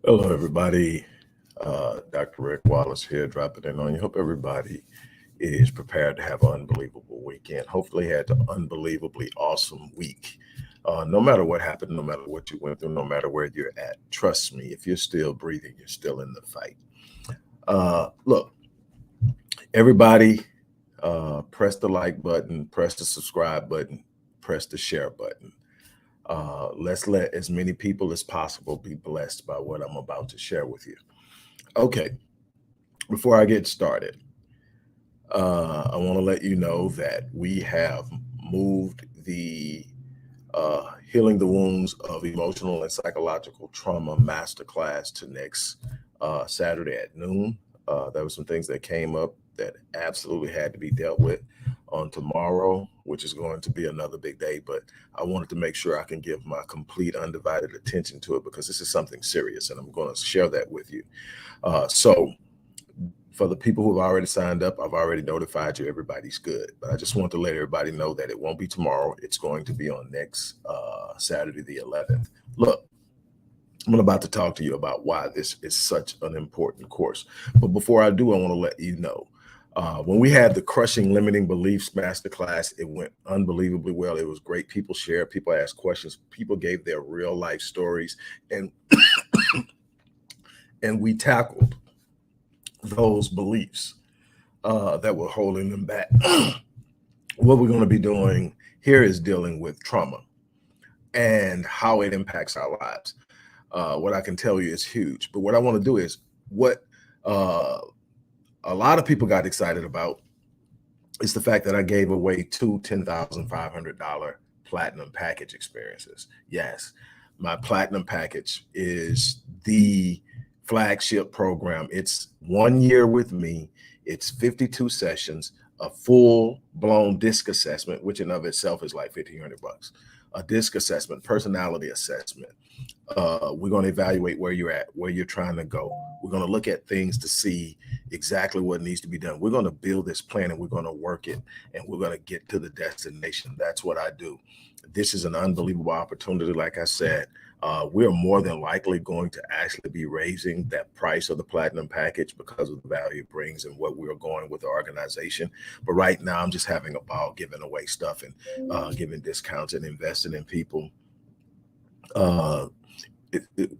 Hello, everybody. Dr. Rick Wallace here, dropping in on you. Hope everybody is prepared to have an unbelievable weekend. Hopefully, had an unbelievably awesome week. No matter what happened, no matter what you went through, no matter where you're at, trust me, if you're still breathing, you're still in the fight. Look, everybody, press the like button, press the subscribe button, press the share button. Let's let as many people as possible be blessed by what I'm about to share with you. Okay, before I get started, I want to let you know that we have moved the Healing the Wounds of Emotional and Psychological Trauma Masterclass to next Saturday at noon. There were some things that came up that absolutely had to be dealt with on tomorrow, which is going to be another big day. But I wanted to make sure I can give my complete, undivided attention to it because this is something serious, and I'm going to share that with you. So, for the people who have already signed up, I've already notified you. Everybody's good. But I just want to let everybody know that it won't be tomorrow. It's going to be on next Saturday, the 11th. Look, I'm about to talk to you about why this is such an important course. But before I do, I want to let you know when we had the Crushing Limiting Beliefs Masterclass, it went unbelievably well. It was great. People shared, people asked questions, people gave their real life stories, and and we tackled those beliefs that were holding them back. What we're going to be doing here is dealing with trauma and how it impacts our lives. What I can tell you is huge. But what I want to do is what uh, a lot of people got excited about is the fact that I gave away two $10,500 platinum package experiences. Yes, my platinum package is the flagship program. It's 1 year with me. It's 52 sessions, a full blown disc assessment, which in of itself is like 1,500 bucks. A disc assessment, personality assessment. We're going to evaluate where you're at, where you're trying to go. We're going to look at things to see exactly what needs to be done. We're going to build this plan and we're going to work it and we're going to get to the destination. That's what I do. This is an unbelievable opportunity. Like I said, we're more than likely going to actually be raising that price of the platinum package because of the value it brings and what we're going with the organization. But right now, I'm just having a ball giving away stuff and giving discounts and investing in people. Uh,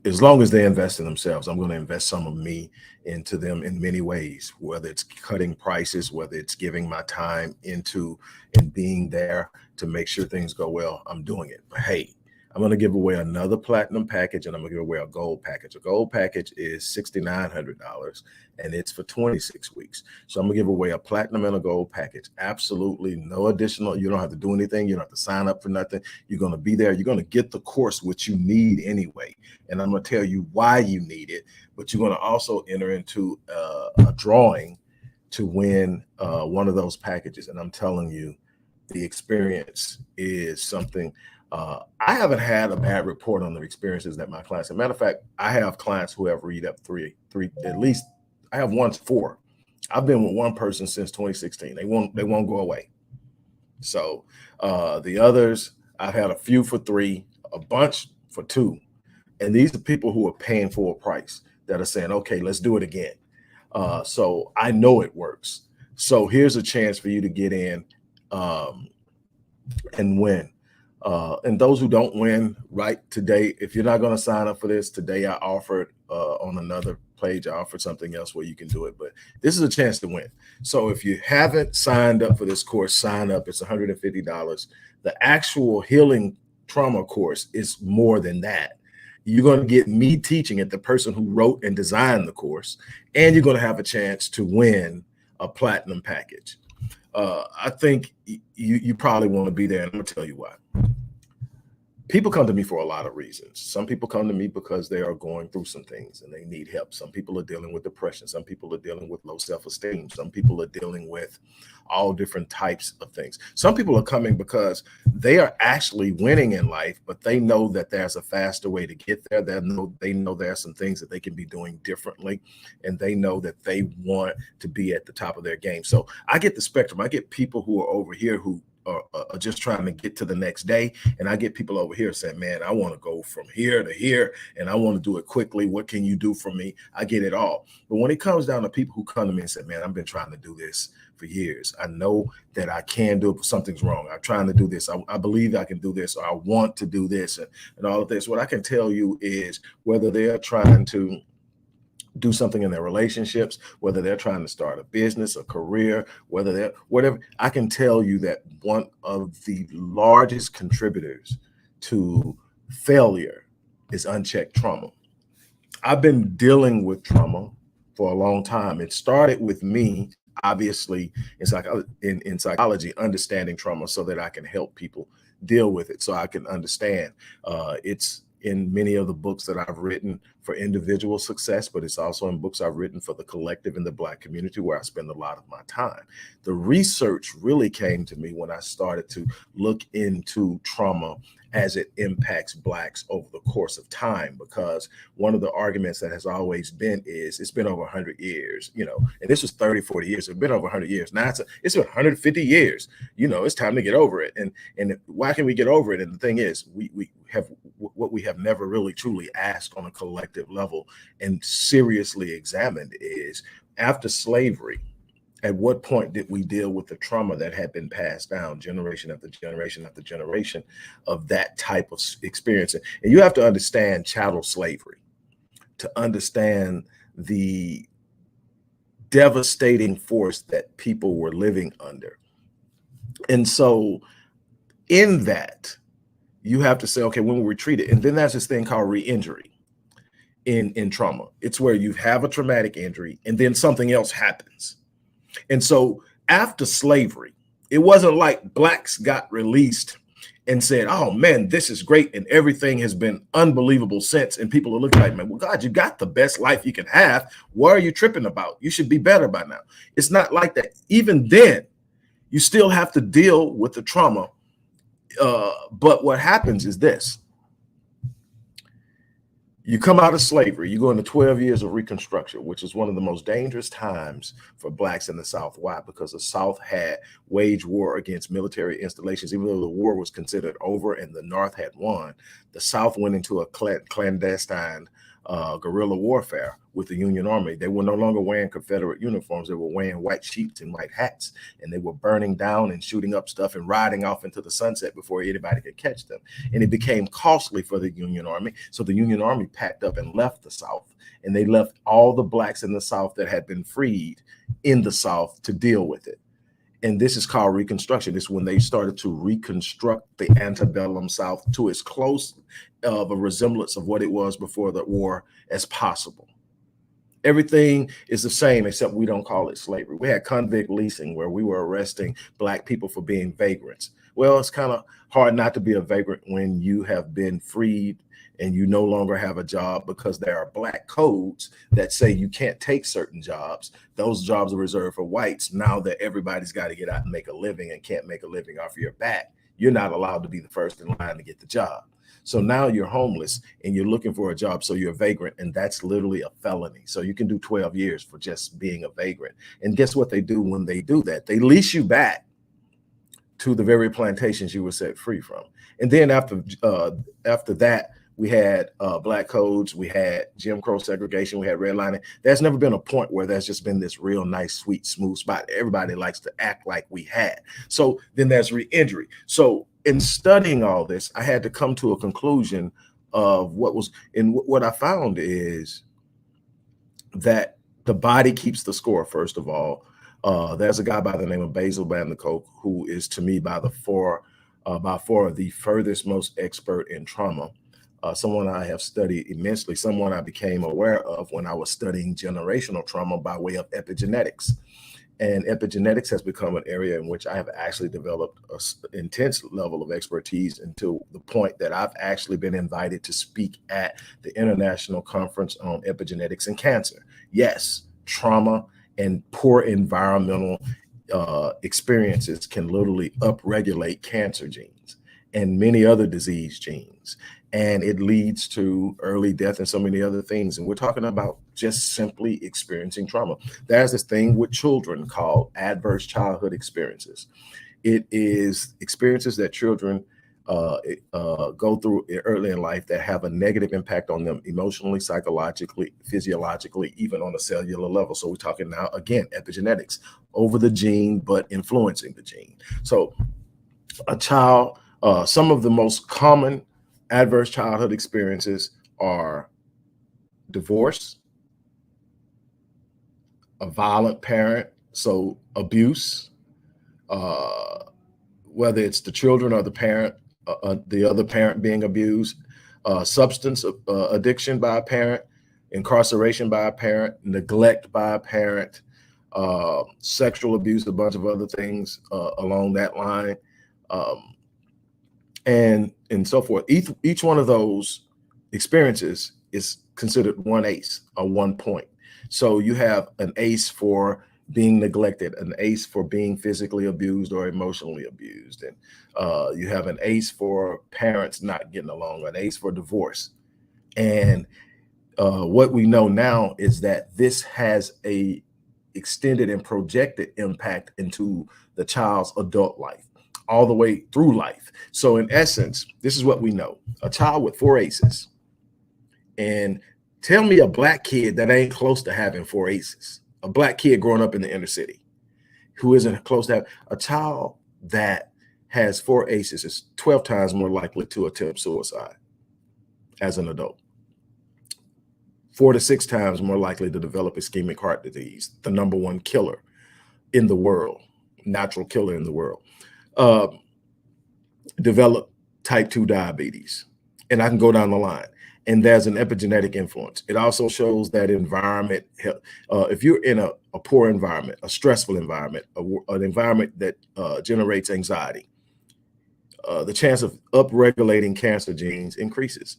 as long as they invest in themselves, I'm going to invest some of me into them in many ways, whether it's cutting prices, whether it's giving my time into and being there to make sure things go well. I'm doing it. But hey, I'm going to give away another platinum package and I'm going to give away a gold package. A gold package is $6,900 and it's for 26 weeks. So I'm going to give away a platinum and a gold package. Absolutely no additional. You don't have to do anything. You don't have to sign up for nothing. You're going to be there. You're going to get the course, which you need anyway. And I'm going to tell you why you need it. But you're going to also enter into a drawing to win one of those packages. And I'm telling you, the experience is something. I haven't had a bad report on the experiences that my clients. As a matter of fact, I have clients who have read up three, at least. I have one four. I've been with one person since 2016. They won't go away. So the others, I've had a few for three, a bunch for two, and these are people who are paying full price that are saying, okay, let's do it again. So I know it works. So here's a chance for you to get in um, and win. And those who don't win, right today, if you're not going to sign up for this today, I offered on another page, I offered something else where you can do it. But this is a chance to win. So if you haven't signed up for this course, sign up. It's $150. The actual healing trauma course is more than that. You're going to get me teaching it, the person who wrote and designed the course, and you're going to have a chance to win a platinum package. I think you probably want to be there, and I'm going to tell you why. People come to me for a lot of reasons. Some people come to me because they are going through some things and they need help. Some people are dealing with depression. Some people are dealing with low self-esteem. Some people are dealing with all different types of things. Some people are coming because they are actually winning in life, but they know that there's a faster way to get there. They know there are some things that they can be doing differently, and they know that they want to be at the top of their game. So I get the spectrum. I get people who are over here who just trying to get to the next day. And I get people over here saying, man, I want to go from here to here and I want to do it quickly. What can you do for me? I get it all. But when it comes down to people who come to me and say, man, I've been trying to do this for years. I know that I can do it, but something's wrong. I'm trying to do this. I believe I can do this, or I want to do this, and all of this. What I can tell you is whether they're trying to do something in their relationships, whether they're trying to start a business, a career, whether they're whatever, I can tell you that one of the largest contributors to failure is unchecked trauma. I've been dealing with trauma for a long time. It started with me, obviously, in psychology, understanding trauma so that I can help people deal with it, so I can understand. It's in many of the books that I've written for individual success, but it's also in books I've written for the collective in the Black community, where I spend a lot of my time. The research really came to me when I started to look into trauma as it impacts Blacks over the course of time, because one of the arguments that has always been is it's been over 100 years, and this was 30, 40 years. It's been over 100 years. Now it's been 150 years. It's time to get over it. And why can we get over it? And the thing is, we have what we have never really truly asked on a collective level and seriously examined is, after slavery, at what point did we deal with the trauma that had been passed down generation after generation after generation of that type of experience? And you have to understand chattel slavery to understand the devastating force that people were living under. And so in that, you have to say, okay, when we treat it, and then there's this thing called re-injury in trauma. It's where you have a traumatic injury and then something else happens. And so after slavery, it wasn't like Blacks got released and said, oh man, this is great, and everything has been unbelievable since. And people are looking like, man, well, God, you got the best life you can have. What are you tripping about? You should be better by now. It's not like that. Even then, you still have to deal with the trauma. But what happens is this. You come out of slavery, you go into 12 years of Reconstruction, which is one of the most dangerous times for Blacks in the South. Why? Because the South had waged war against military installations. Even though the war was considered over and the North had won, the South went into a clandestine guerrilla warfare with the Union Army. They were no longer wearing Confederate uniforms. They were wearing white sheets and white hats, and they were burning down and shooting up stuff and riding off into the sunset before anybody could catch them. And it became costly for the Union Army. So the Union Army packed up and left the South, and they left all the Blacks in the South that had been freed in the South to deal with it. And this is called Reconstruction. It's when they started to reconstruct the antebellum South to as close of a resemblance of what it was before the war as possible. Everything is the same, except we don't call it slavery. We had convict leasing, where we were arresting Black people for being vagrants. Well, it's kind of hard not to be a vagrant when you have been freed and you no longer have a job, because there are Black codes that say you can't take certain jobs. Those jobs are reserved for whites. Now that everybody's got to get out and make a living and can't make a living off your back, you're not allowed to be the first in line to get the job. So now you're homeless and you're looking for a job, so you're a vagrant, and that's literally a felony. So you can do 12 years for just being a vagrant. And guess what they do when they do that? They lease you back to the very plantations you were set free from. And then after that, we had Black codes, we had Jim Crow segregation, we had redlining. There's never been a point where there's just been this real nice, sweet, smooth spot everybody likes to act like we had. So then there's re-injury. So in studying all this, I had to come to a conclusion of what I found is that the body keeps the score, first of all. There's a guy by the name of Basil Bandicoke, who is, to me, by far the furthest most expert in trauma. Someone I have studied immensely, someone I became aware of when I was studying generational trauma by way of epigenetics. And epigenetics has become an area in which I have actually developed an intense level of expertise, until the point that I've actually been invited to speak at the International Conference on Epigenetics and Cancer. Yes, trauma and poor environmental experiences can literally upregulate cancer genes and many other disease genes. And it leads to early death and so many other things. And we're talking about just simply experiencing trauma. There's this thing with children called adverse childhood experiences. It is experiences that children go through early in life that have a negative impact on them emotionally, psychologically, physiologically, even on a cellular level. So we're talking now, again, epigenetics over the gene, but influencing the gene. So a child, some of the most common adverse childhood experiences are divorce, a violent parent, so abuse, uh, whether it's the children or the parent, the other parent being abused, substance addiction by a parent, incarceration by a parent, neglect by a parent, sexual abuse, a bunch of other things along that line, um, and so forth. Each one of those experiences is considered one ACE or 1 point. So you have an ACE for being neglected, an ACE for being physically abused or emotionally abused, and you have an ACE for parents not getting along, an ACE for divorce. And what we know now is that this has a extended and projected impact into the child's adult life, all the way through life. So in essence, this is what we know. A child with 4 ACEs, and tell me a black kid that ain't close to having 4 ACEs, a black kid growing up in the inner city who isn't close to a child that has 4 ACEs is 12 times more likely to attempt suicide as an adult. 4 to 6 times more likely to develop ischemic heart disease, the #1 killer in the world, natural killer in the world. Uh, develop type 2 diabetes. And I can go down the line. And there's an epigenetic influence. It also shows that environment, if you're in a poor environment, a stressful environment, an environment that generates anxiety, the chance of upregulating cancer genes increases.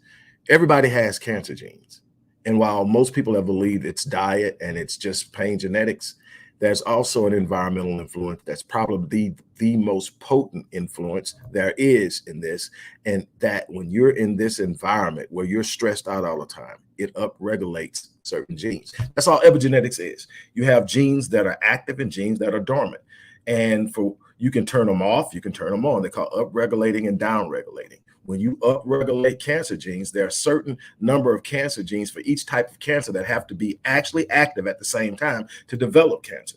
Everybody has cancer genes. And while most people have believed it's diet and it's just plain genetics, there's also an environmental influence that's probably the most potent influence there is in this. And that when you're in this environment where you're stressed out all the time, it upregulates certain genes. That's all epigenetics is. You have genes that are active and genes that are dormant. And you can turn them off, you can turn them on. They call upregulating and downregulating. When you upregulate cancer genes, there are a certain number of cancer genes for each type of cancer that have to be actually active at the same time to develop cancer.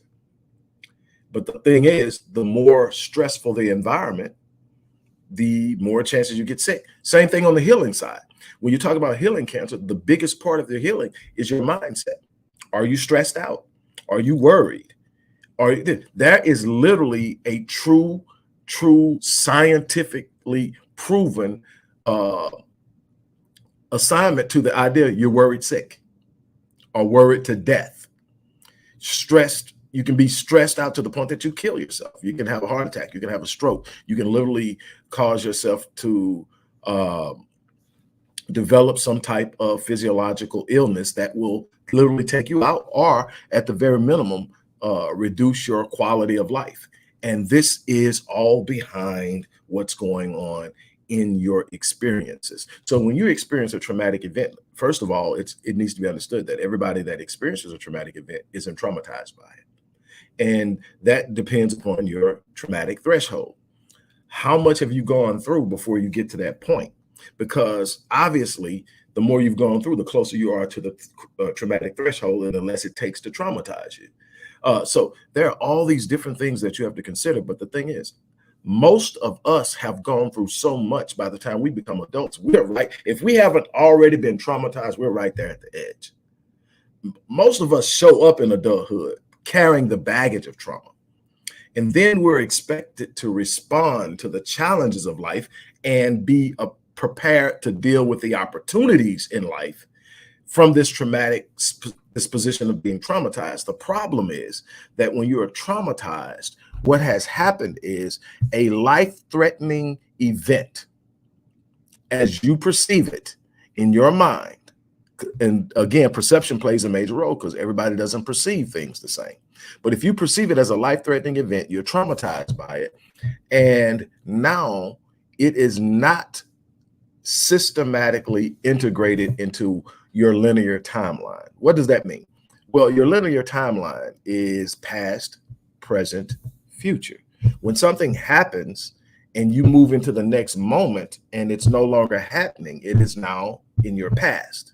But the thing is, the more stressful the environment, the more chances you get sick. Same thing on the healing side. When you talk about healing cancer, the biggest part of the healing is your mindset. Are you stressed out? Are you worried? There is literally a true scientifically proven assignment to the idea you're worried sick or worried to death. Stressed, you can be stressed out to the point that you kill yourself. You can have a heart attack. You can have a stroke. You can literally cause yourself to develop some type of physiological illness that will literally take you out, or at the very minimum, reduce your quality of life. And this is all behind what's going on in your experiences. So when you experience a traumatic event, first of all, it needs to be understood that everybody that experiences a traumatic event isn't traumatized by it. And that depends upon your traumatic threshold. How much have you gone through before you get to that point? Because obviously, the more you've gone through, the closer you are to the traumatic threshold, and the less it takes to traumatize you. So there are all these different things that you have to consider. But the thing is, most of us have gone through so much by the time we become adults. We're right. If we haven't already been traumatized, we're right there at the edge. Most of us show up in adulthood carrying the baggage of trauma. And then we're expected to respond to the challenges of life and be prepared to deal with the opportunities in life from this traumatic disposition of being traumatized. The problem is that when you are traumatized, what has happened is a life-threatening event, as you perceive it in your mind. And again, perception plays a major role because everybody doesn't perceive things the same. But if you perceive it as a life-threatening event, you're traumatized by it. And now it is not systematically integrated into your linear timeline. What does that mean? Well, your linear timeline is past, present, future. When something happens and you move into the next moment and it's no longer happening, it is now in your past.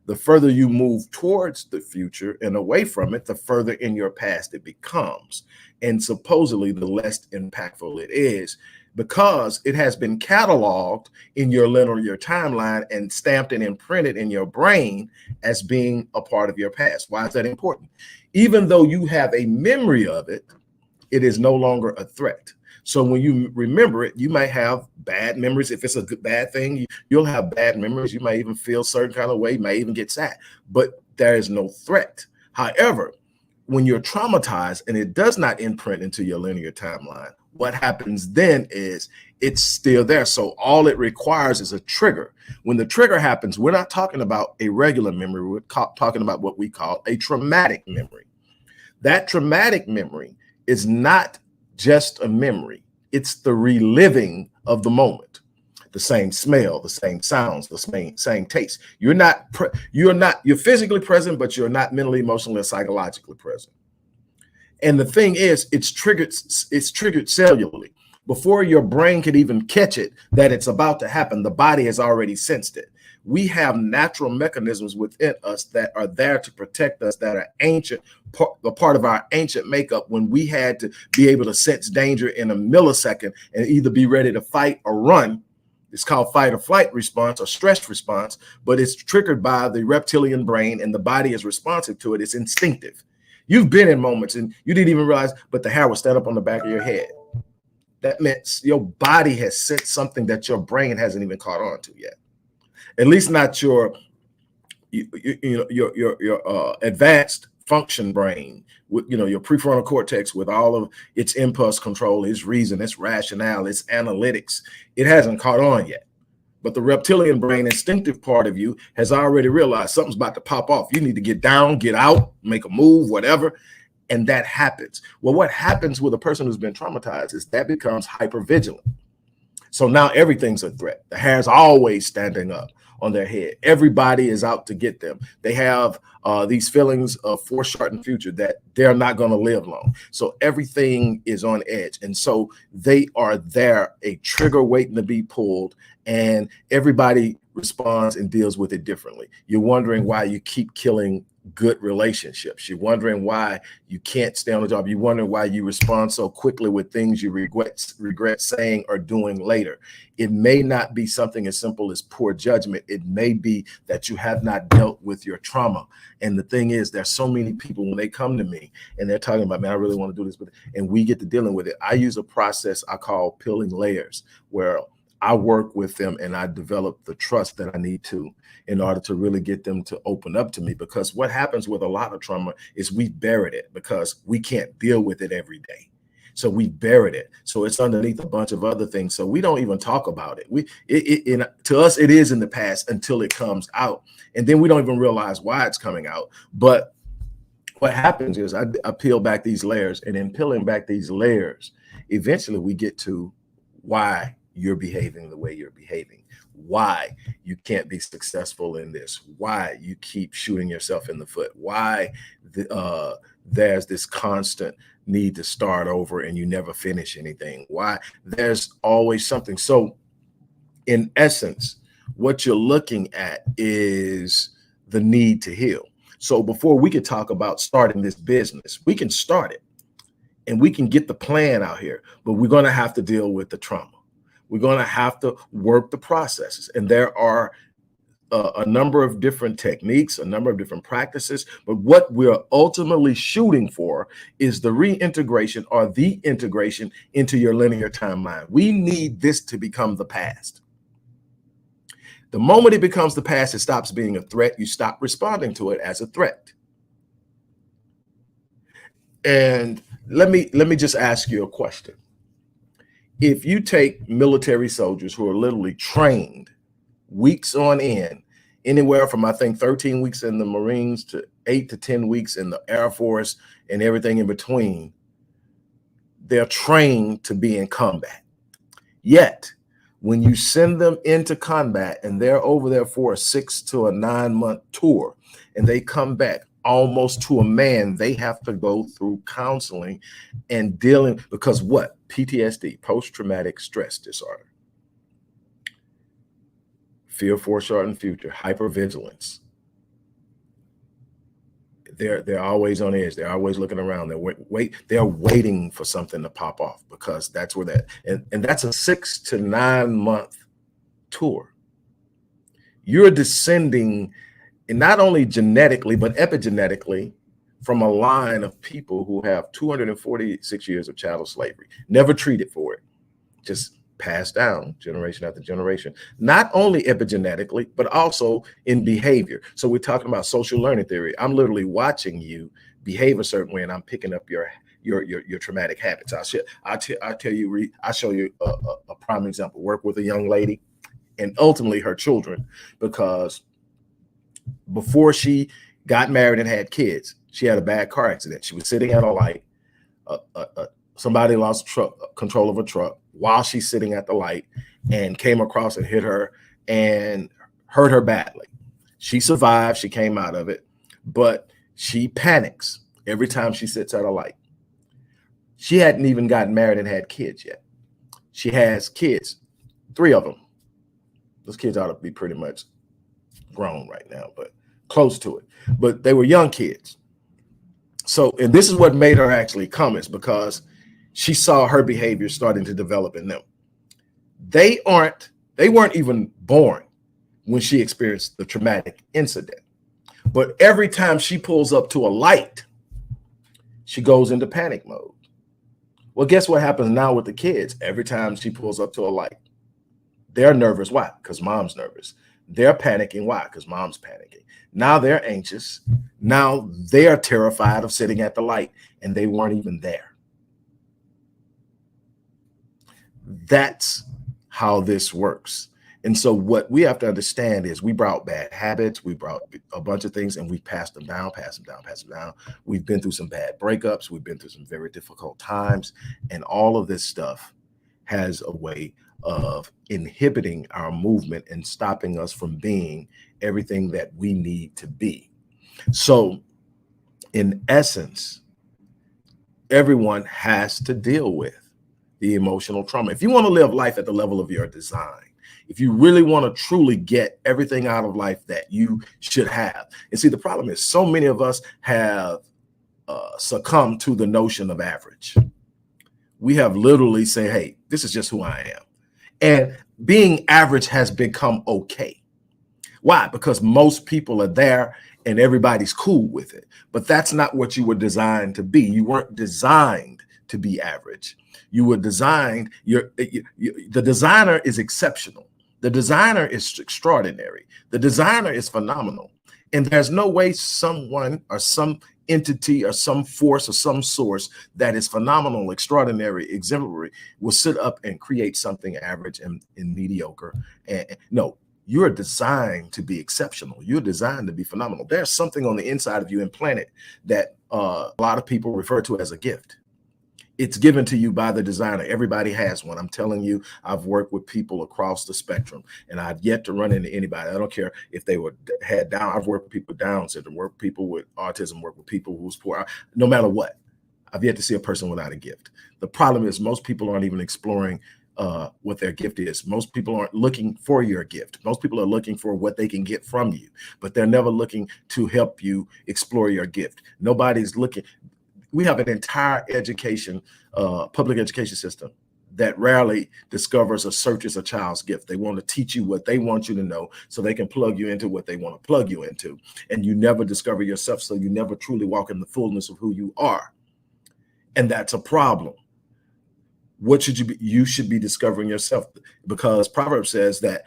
The further you move towards the future and away from it, the further in your past it becomes. And supposedly the less impactful it is, because it has been cataloged in your linear timeline and stamped and imprinted in your brain as being a part of your past. Why is that important? Even though you have a memory of it, it is no longer a threat. So when you remember it, you might have bad memories. If it's a good, bad thing, you'll have bad memories. You might even feel certain kind of way, you might even get sad, but there is no threat. However, when you're traumatized and it does not imprint into your linear timeline, what happens then is it's still there. So all it requires is a trigger. When the trigger happens, we're not talking about a regular memory. We're talking about what we call a traumatic memory. That traumatic memory is not just a memory. It's the reliving of the moment. The same smell, the same sounds, the same taste. You're physically present, but you're not mentally, emotionally, or psychologically present. And the thing is, it's triggered cellularly. Before your brain could even catch it that it's about to happen, the body has already sensed it. We have natural mechanisms within us that are there to protect us, that are ancient, a part of our ancient makeup, when we had to be able to sense danger in a millisecond and either be ready to fight or run. It's called fight or flight response or stress response, but it's triggered by the reptilian brain and the body is responsive to it. It's instinctive. You've been in moments and you didn't even realize, but the hair was stand up on the back of your head. That meant your body has sensed something that your brain hasn't even caught on to yet. At least not your advanced function brain, with your prefrontal cortex with all of its impulse control, its reason, its rationale, its analytics. It hasn't caught on yet. But the reptilian brain, instinctive part of you, has already realized something's about to pop off. You need to get down, get out, make a move, whatever. And that happens. Well, what happens with a person who's been traumatized is that becomes hypervigilant. So now everything's a threat. The hair's always standing up on their head. Everybody is out to get them. They have these feelings of foreshortened future that they're not going to live long. So everything is on edge. And so they are there, a trigger waiting to be pulled, and everybody responds and deals with it differently. You're wondering why you keep killing good relationships. You're wondering why you can't stay on the job. You're wondering why you respond so quickly with things you regret saying or doing later. It may not be something as simple as poor judgment. It may be that you have not dealt with your trauma. And the thing is, there's so many people when they come to me and they're talking about, man, I really want to do this, and we get to dealing with it. I use a process I call peeling layers, where I work with them and I develop the trust that I need to in order to really get them to open up to me. Because what happens with a lot of trauma is we buried it because we can't deal with it every day. So we buried it. So it's underneath a bunch of other things. So we don't even talk about it. To us, it is in the past until it comes out. And then we don't even realize why it's coming out. But what happens is I peel back these layers, and in peeling back these layers, eventually we get to why you're behaving the way you're behaving, why you can't be successful in this, why you keep shooting yourself in the foot, why there's this constant need to start over and you never finish anything, why there's always something. So in essence, what you're looking at is the need to heal. So before we could talk about starting this business, we can start it and we can get the plan out here, but we're going to have to deal with the trauma. We're going to have to work the processes. And there are a number of different techniques, a number of different practices. But what we're ultimately shooting for is the reintegration or the integration into your linear timeline. We need this to become the past. The moment it becomes the past, it stops being a threat. You stop responding to it as a threat. And let me just ask you a question. If you take military soldiers who are literally trained weeks on end, anywhere from, I think, 13 weeks in the Marines to 8 to 10 weeks in the Air Force and everything in between, they're trained to be in combat. Yet, when you send them into combat and they're over there for a 6 to a 9 month tour and they come back, almost to a man, they have to go through counseling and dealing, because what? PTSD, post-traumatic stress disorder, fear, foreshortened future, hypervigilance. They're always on edge. They're always looking around. They're waiting for something to pop off, because that's where that, and that's a 6 to 9 month tour. You're descending, and not only genetically, but epigenetically, from a line of people who have 246 years of chattel slavery, never treated for it, just passed down generation after generation, not only epigenetically, but also in behavior. So we're talking about social learning theory. I'm literally watching you behave a certain way, and I'm picking up your traumatic I show you a prime example. Work with a young lady and ultimately her children, because before she got married and had kids, she had a bad car accident. She was sitting at a light. Somebody lost control of a truck while she's sitting at the light and came across and hit her and hurt her badly. She survived. She came out of it, but she panics every time she sits at a light. She hadn't even gotten married and had kids yet. She has kids, 3 of them. Those kids ought to be pretty much grown right now, but close to it. But they were young kids. So, and this is what made her actually come, is because she saw her behavior starting to develop in them. They weren't even born when she experienced the traumatic incident. But every time she pulls up to a light, she goes into panic mode. Well, guess what happens now with the kids? Every time she pulls up to a light, they're nervous. Why? Because mom's nervous. They're panicking. Why? Because mom's panicking. Now they're anxious. Now they're terrified of sitting at the light, and they weren't even there. That's how this works. And so what we have to understand is we brought bad habits, we brought a bunch of things, and we passed them down. We've been through some bad breakups. We've been through some very difficult times. And all of this stuff has a way of inhibiting our movement and stopping us from being everything that we need to be. So in essence, everyone has to deal with the emotional trauma. If you want to live life at the level of your design, if you really want to truly get everything out of life that you should have. And see, the problem is so many of us have succumbed to the notion of average. We have literally said, hey, this is just who I am. And being average has become okay. Why? Because most people are there and everybody's cool with it. But that's not what you were designed to be. You weren't designed to be average. You were designed, the designer is exceptional. The designer is extraordinary. The designer is phenomenal. And there's no way someone or some entity or some force or some source that is phenomenal, extraordinary, exemplary will sit up and create something average and mediocre. And no, you're designed to be exceptional. You're designed to be phenomenal. There's something on the inside of you implanted that a lot of people refer to as a gift. It's given to you by the designer. Everybody has one. I'm telling you, I've worked with people across the spectrum, and I've yet to run into anybody. I don't care if they had Down. I've worked with people with Down syndrome, worked with people with autism, worked with people who's poor. No matter what, I've yet to see a person without a gift. The problem is most people aren't even exploring what their gift is. Most people aren't looking for your gift. Most people are looking for what they can get from you, but they're never looking to help you explore your gift. Nobody's looking. We have an entire education, public education system that rarely discovers or searches a child's gift. They want to teach you what they want you to know so they can plug you into what they want to plug you into. And you never discover yourself, so you never truly walk in the fullness of who you are. And that's a problem. What should you be? You should be discovering yourself, because Proverbs says that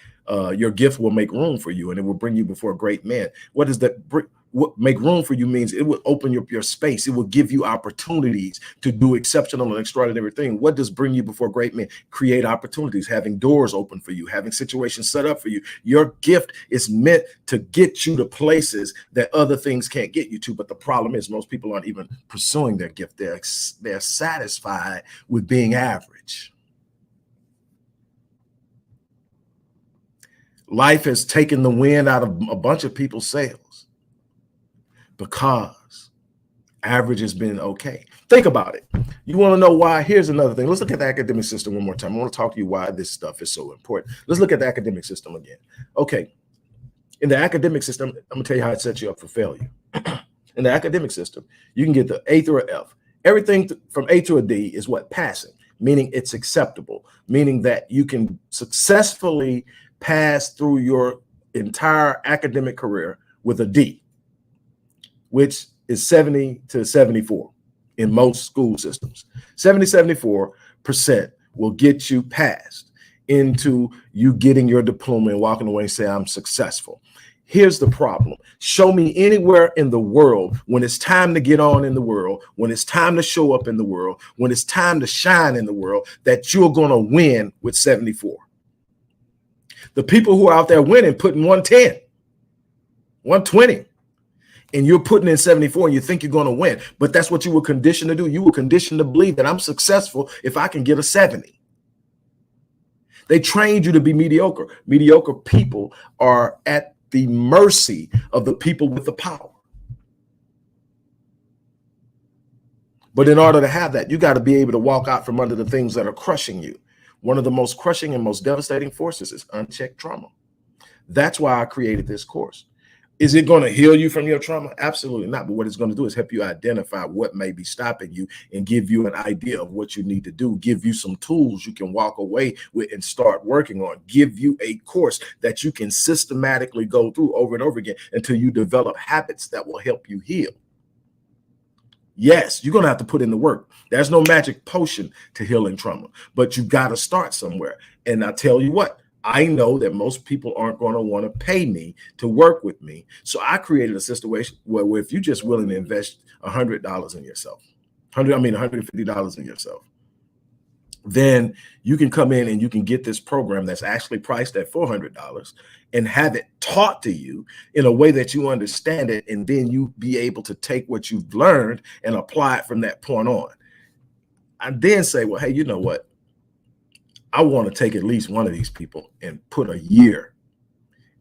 your gift will make room for you and it will bring you before great men. What does that bring? What make room for you means it will open your space. It will give you opportunities to do exceptional and extraordinary things. What does bring you before great men? Create opportunities, having doors open for you, having situations set up for you. Your gift is meant to get you to places that other things can't get you to. But the problem is most people aren't even pursuing their gift. They're satisfied with being average. Life has taken the wind out of a bunch of people's sails. because average has been okay. Think about it. You want to know why? Here's another thing. Let's look at the academic system one more time. I want to talk to you why this stuff is so important. Let's look at the academic system again. Okay. In the academic system, I'm going to tell you how it sets you up for failure. In the academic system, you can get the A through an F. Everything from A to a D is what? Passing, meaning it's acceptable, meaning that you can successfully pass through your entire academic career with a D, which is 70 to 74 in most school systems. 74% will get you past into you getting your diploma and walking away and say, I'm successful. Here's the problem. Show me anywhere in the world when it's time to get on in the world, when it's time to show up in the world, when it's time to shine in the world, that you're going to win with 74. The people who are out there winning, putting 110, 120, and you're putting in 74 and you think you're going to win. But that's what you were conditioned to do. You were conditioned to believe that I'm successful if I can get a 70. They trained you to be mediocre. Mediocre people are at the mercy of the people with the power. But in order to have that, you got to be able to walk out from under the things that are crushing you. One of the most crushing and most devastating forces is unchecked trauma. That's why I created this course. Is it going to heal you from your trauma? Absolutely not. But what it's going to do is help you identify what may be stopping you and give you an idea of what you need to do, give you some tools you can walk away with and start working on, give you a course that you can systematically go through over and over again until you develop habits that will help you heal. Yes, you're going to have to put in the work. There's no magic potion to healing trauma, but you got to start somewhere. And I tell you what, I know that most people aren't going to want to pay me to work with me. So I created a situation where if you're just willing to invest $100 in yourself, $150 in yourself, then you can come in and you can get this program that's actually priced at $400 and have it taught to you in a way that you understand it. And then you be able to take what you've learned and apply it from that point on. I then say, well, hey, you know what? I want to take at least one of these people and put a year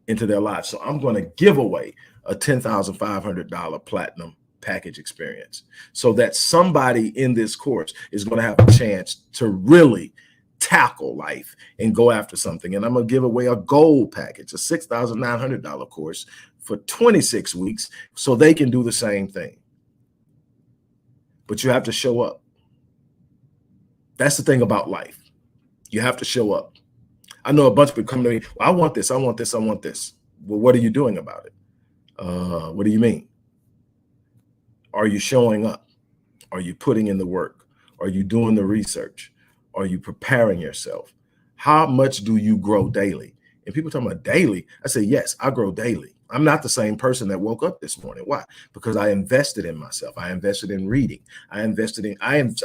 into their lives. So I'm going to give away a $10,500 platinum package experience so that somebody in this course is going to have a chance to really tackle life and go after something. And I'm going to give away a gold package, a $6,900 course for 26 weeks so they can do the same thing. But you have to show up. That's the thing about life. You have to show up. I know a bunch of people come to me, well, I want this, I want this, I want this. Well, what are you doing about it? What do you mean? Are you showing up? Are you putting in the work? Are you doing the research? Are you preparing yourself? How much do you grow daily? And people talking about daily, I say, yes, I grow daily. I'm not the same person that woke up this morning. Why? Because I invested in myself. I invested in reading. I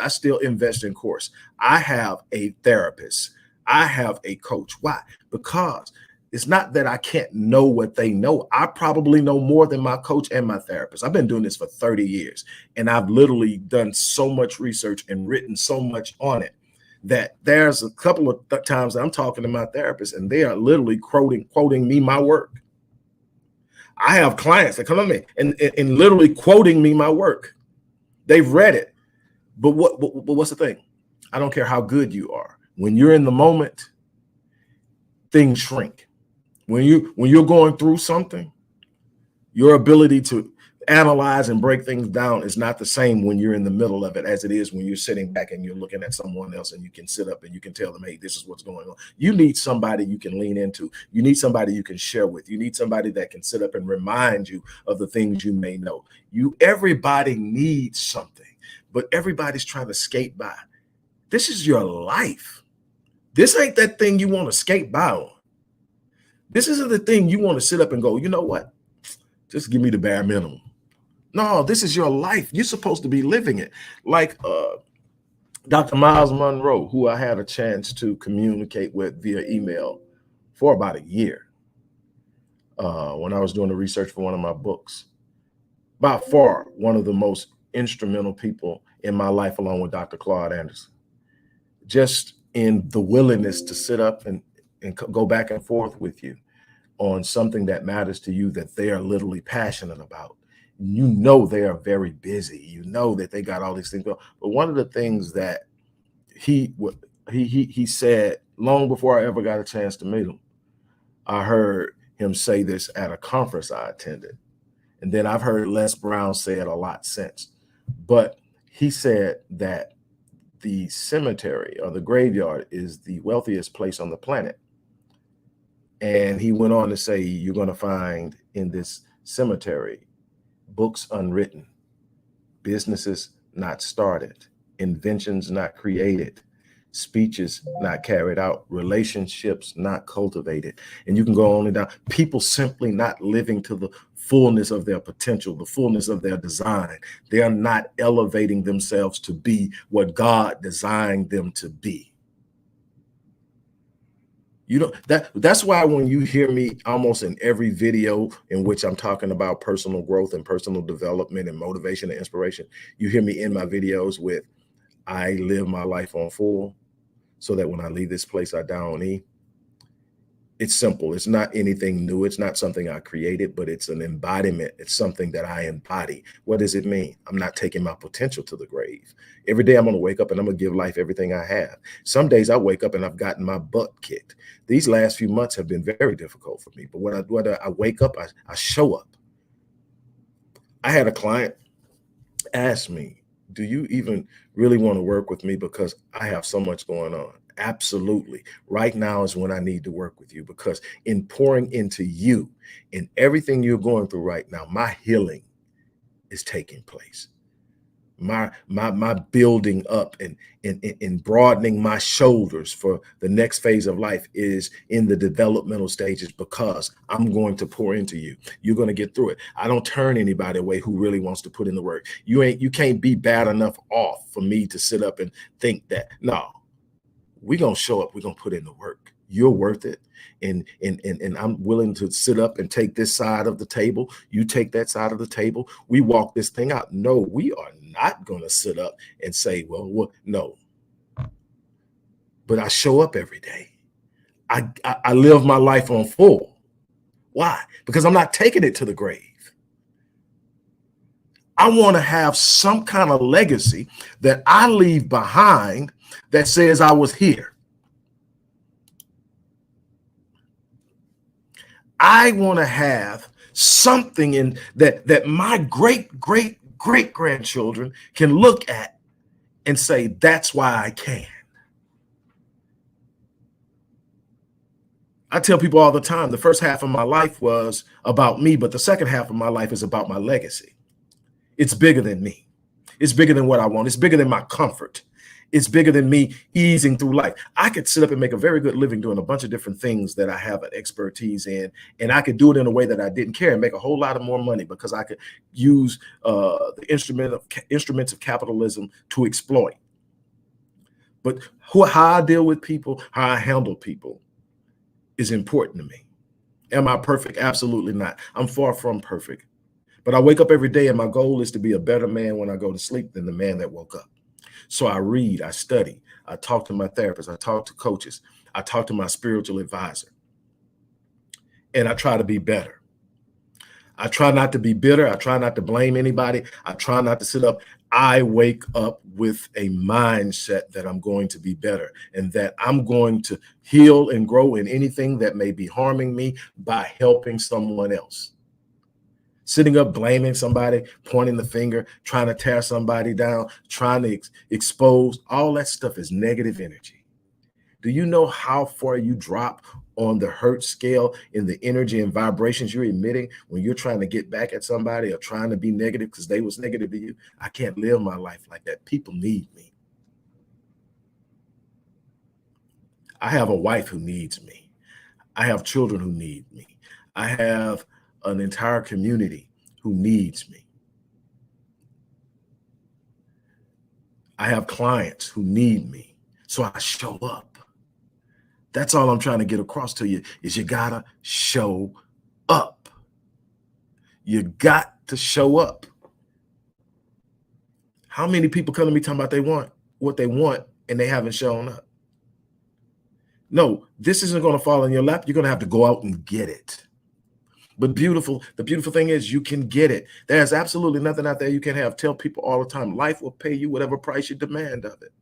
still invest in course. I have a therapist. I have a coach. Why? Because it's not that I can't know what they know. I probably know more than my coach and my therapist. I've been doing this for 30 years, and I've literally done so much research and written so much on it that there's a couple of times that I'm talking to my therapist, and they are literally quoting me my work. I have clients that come to me and literally quoting me my work. They've read it. But what's the thing? I don't care how good you are. When you're in the moment, things shrink. When you're going through something, your ability to analyze and break things down is not the same when you're in the middle of it as it is when you're sitting back and you're looking at someone else and you can sit up and you can tell them, hey, this is what's going on. You need somebody you can lean into. You need somebody you can share with. You need somebody that can sit up and remind you of the things you may know. Everybody needs something, but everybody's trying to skate by. This is your life. This ain't that thing you want to skate by on. This isn't the thing you want to sit up and go, you know what? Just give me the bare minimum. No, this is your life. You're supposed to be living it. Like Dr. Miles Monroe, who I had a chance to communicate with via email for about a year when I was doing the research for one of my books. By far, one of the most instrumental people in my life, along with Dr. Claude Anderson. Just in the willingness to sit up and go back and forth with you on something that matters to you that they are literally passionate about. You know they are very busy. You know that they got all these things going. But one of the things that he said long before I ever got a chance to meet him, I heard him say this at a conference I attended. And then I've heard Les Brown say it a lot since. But he said that the cemetery or the graveyard is the wealthiest place on the planet. And he went on to say, you're going to find in this cemetery books unwritten, businesses not started, inventions not created, speeches not carried out, relationships not cultivated. And you can go on and down. People simply not living to the fullness of their potential, the fullness of their design. They are not elevating themselves to be what God designed them to be. You know, that's why when you hear me almost in every video in which I'm talking about personal growth and personal development and motivation and inspiration, you hear me in my videos with, I live my life on full so that when I leave this place, I die on E. It's simple. It's not anything new. It's not something I created, but it's an embodiment. It's something that I embody. What does it mean? I'm not taking my potential to the grave. Every day I'm going to wake up and I'm going to give life everything I have. Some days I wake up and I've gotten my butt kicked. These last few months have been very difficult for me. But when I wake up, I show up. I had a client ask me, do you even really want to work with me? Because I have so much going on. Absolutely. Right now is when I need to work with you, because in pouring into you in everything you're going through right now, my healing is taking place. My building up and broadening my shoulders for the next phase of life is in the developmental stages, because I'm going to pour into you. You're going to get through it. I don't turn anybody away who really wants to put in the work. You can't be bad enough off for me to sit up and think that. No, we're going to show up. We're going to put in the work. You're worth it. And I'm willing to sit up and take this side of the table. You take that side of the table. We walk this thing out. No, we are not going to sit up and say, well, no. But I show up every day. I live my life on full. Why? Because I'm not taking it to the grave. I want to have some kind of legacy that I leave behind that says I was here. I want to have something in that my great grandchildren can look at and say, that's why I can. I tell people all the time, the first half of my life was about me, but the second half of my life is about my legacy. It's bigger than me. It's bigger than what I want. It's bigger than my comfort. It's bigger than me easing through life. I could sit up and make a very good living doing a bunch of different things that I have an expertise in, and I could do it in a way that I didn't care and make a whole lot of more money, because I could use the instruments of capitalism to exploit. But how I deal with people, how I handle people is important to me. Am I perfect? Absolutely not. I'm far from perfect. But I wake up every day and my goal is to be a better man when I go to sleep than the man that woke up. So I read, I study, I talk to my therapist, I talk to coaches, I talk to my spiritual advisor, and I try to be better. I try not to be bitter. I try not to blame anybody. I try not to sit up. I wake up with a mindset that I'm going to be better and that I'm going to heal and grow in anything that may be harming me by helping someone else. Sitting up, blaming somebody, pointing the finger, trying to tear somebody down, trying to expose, all that stuff is negative energy. Do you know how far you drop on the hurt scale in the energy and vibrations you're emitting when you're trying to get back at somebody or trying to be negative because they was negative to you? I can't live my life like that. People need me. I have a wife who needs me. I have children who need me. I have an entire community who needs me. I have clients who need me. So I show up. That's all I'm trying to get across to you is you gotta show up. You got to show up. How many people come to me talking about they want what they want and they haven't shown up? No, this isn't going to fall in your lap. You're going to have to go out and get it. But the beautiful thing is you can get it. There's absolutely nothing out there you can have. Tell people all the time, life will pay you whatever price you demand of it.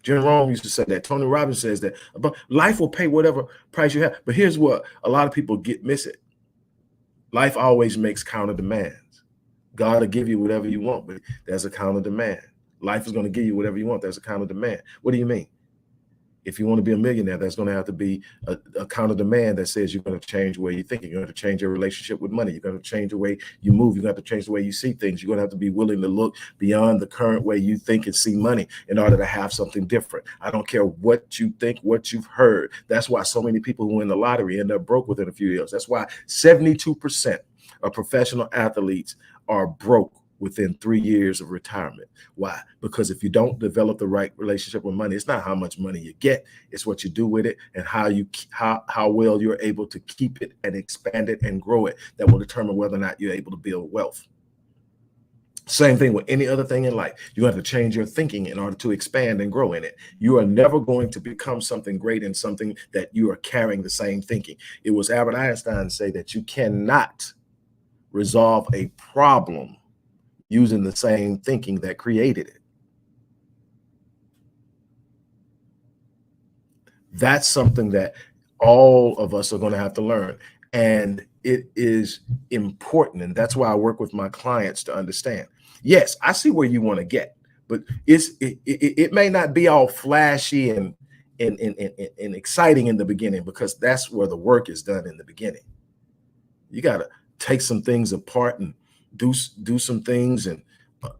Jerome used to say that. Tony Robbins says that. But life will pay whatever price you have. But here's what a lot of people miss it. Life always makes counter demands. God will give you whatever you want, but there's a counter demand. Life is going to give you whatever you want. There's a counter demand. What do you mean? If you want to be a millionaire, there's going to have to be a counter demand that says you're going to change the way you think. You're going to change your relationship with money. You're going to change the way you move. You're going to have to change the way you see things. You're going to have to be willing to look beyond the current way you think and see money in order to have something different. I don't care what you think, what you've heard. That's why so many people who win the lottery end up broke within a few years. That's why 72% of professional athletes are broke within 3 years of retirement. Why? Because if you don't develop the right relationship with money, it's not how much money you get, it's what you do with it and how well you're able to keep it and expand it and grow it that will determine whether or not you're able to build wealth. Same thing with any other thing in life. You have to change your thinking in order to expand and grow in it. You are never going to become something great in something that you are carrying the same thinking. It was Albert Einstein say that you cannot resolve a problem using the same thinking that created it. That's something that all of us are going to have to learn. And it is important. And that's why I work with my clients to understand. Yes, I see where you want to get, but it may not be all flashy and exciting in the beginning, because that's where the work is done in the beginning. You got to take some things apart and do some things and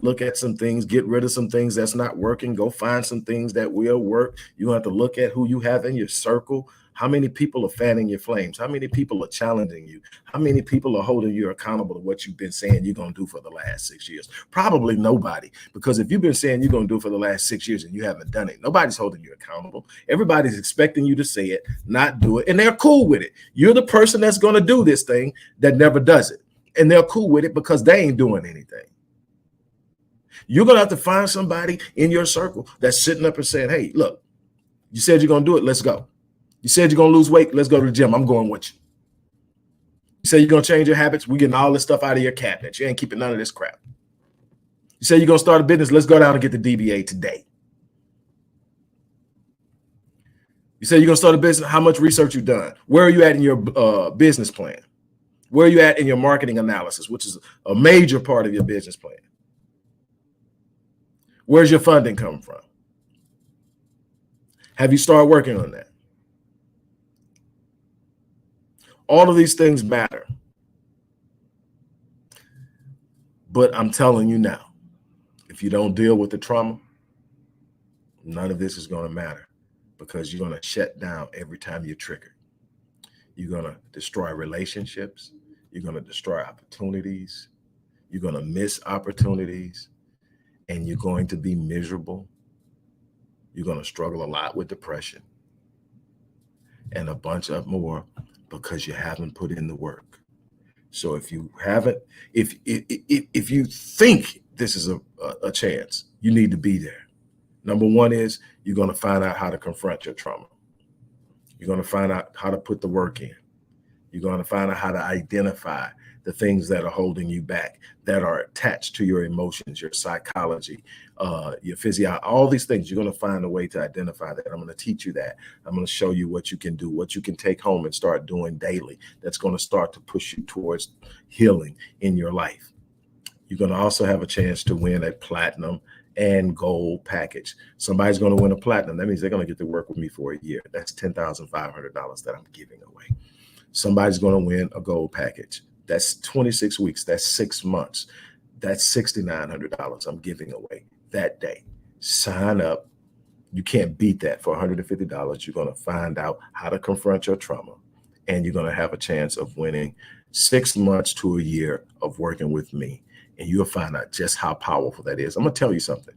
look at some things, get rid of some things that's not working, go find some things that will work. You have to look at who you have in your circle. How many people are fanning your flames? How many people are challenging you? How many people are holding you accountable to what you've been saying you're going to do for the last 6 years? Probably nobody, because if you've been saying you're going to do it for the last 6 years and you haven't done it, nobody's holding you accountable. Everybody's expecting you to say it, not do it, and they're cool with it. You're the person that's going to do this thing that never does it, and they're cool with it because they ain't doing anything. You're going to have to find somebody in your circle that's sitting up and saying, hey, look, you said you're going to do it. Let's go. You said you're going to lose weight. Let's go to the gym. I'm going with you. You say you're going to change your habits. We're getting all this stuff out of your cabinet. You ain't keeping none of this crap. You say you're going to start a business. Let's go down and get the DBA today. You say you're going to start a business. How much research you've done? Where are you at in your business plan? Where are you at in your marketing analysis, which is a major part of your business plan? Where's your funding coming from? Have you started working on that? All of these things matter. But I'm telling you now, if you don't deal with the trauma, none of this is going to matter, because you're going to shut down every time you're triggered. You're going to destroy relationships. You're going to destroy opportunities. You're going to miss opportunities. And you're going to be miserable. You're going to struggle a lot with depression and a bunch of more, because you haven't put in the work. So if you haven't, if you think this is a chance, you need to be there. Number one is you're going to find out how to confront your trauma. You're going to find out how to put the work in. You're going to find out how to identify the things that are holding you back, that are attached to your emotions, your psychology, your physiology, all these things. You're going to find a way to identify that. I'm going to teach you that. I'm going to show you what you can do, what you can take home and start doing daily. That's going to start to push you towards healing in your life. You're going to also have a chance to win a platinum and gold package. Somebody's going to win a platinum. That means they're going to get to work with me for a year. That's $10,500 that I'm giving away. Somebody's going to win a gold package. That's 26 weeks. That's 6 months. That's $6,900 I'm giving away that day. Sign up. You can't beat that. For $150, you're going to find out how to confront your trauma, and you're going to have a chance of winning 6 months to a year of working with me. And you'll find out just how powerful that is. I'm going to tell you something.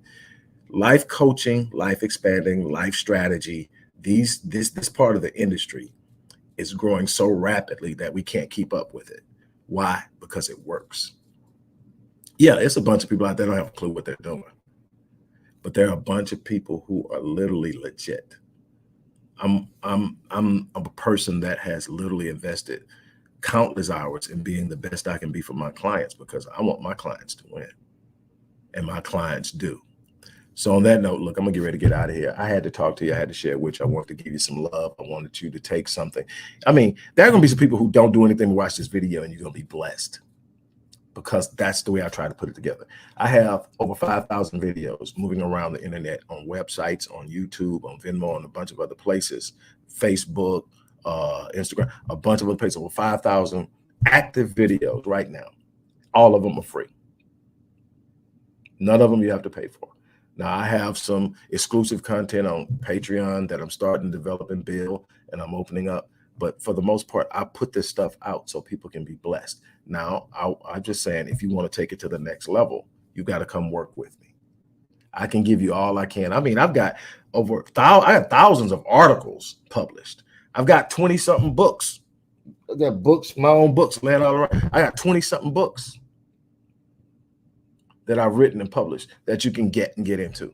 Life coaching, life expanding, life strategy, this part of the industry is growing so rapidly that we can't keep up with it. Why? Because it works. Yeah, it's a bunch of people out there that don't have a clue what they're doing. But there are a bunch of people who are literally legit. I'm a person that has literally invested countless hours in being the best I can be for my clients, because I want my clients to win, and my clients do. So on that note, look, I'm gonna get ready to get out of here. I had to talk to you. I had to share with you. I wanted to give you some love. I wanted you to take something. I mean, there are gonna be some people who don't do anything but watch this video, and you're gonna be blessed, because that's the way I try to put it together. I have over 5,000 videos moving around the internet, on websites, on YouTube, on Venmo, and a bunch of other places, Facebook, Instagram, a bunch of other places, over 5,000 active videos right now. All of them are free. None of them you have to pay for. Now, I have some exclusive content on Patreon that I'm starting to develop and build, and I'm opening up. But for the most part, I put this stuff out so people can be blessed. Now, I'm just saying, if you want to take it to the next level, you got to come work with me. I can give you all I can. I mean, I've got I have thousands of articles published. I've got 20-something books. I got books, my own books, laying all around. I got 20-something books that I've written and published that you can get into.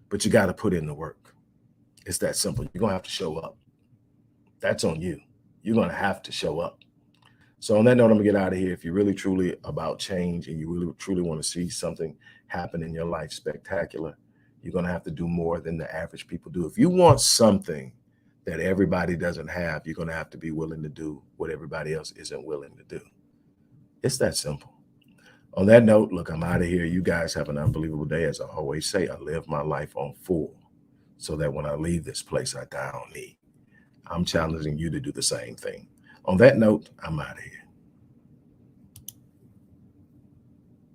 But you got to put in the work. It's that simple. You're going to have to show up. That's on you. You're going to have to show up. So on that note, I'm going to get out of here. If you're really, truly about change, and you really, truly want to see something happen in your life spectacular, you're going to have to do more than the average people do. If you want something that everybody doesn't have, you're going to have to be willing to do what everybody else isn't willing to do. It's that simple. On that note, look, I'm out of here. You guys have an unbelievable day. As I always say, I live my life on full, so that when I leave this place, I die on me. I'm challenging you to do the same thing. On that note, I'm out of here.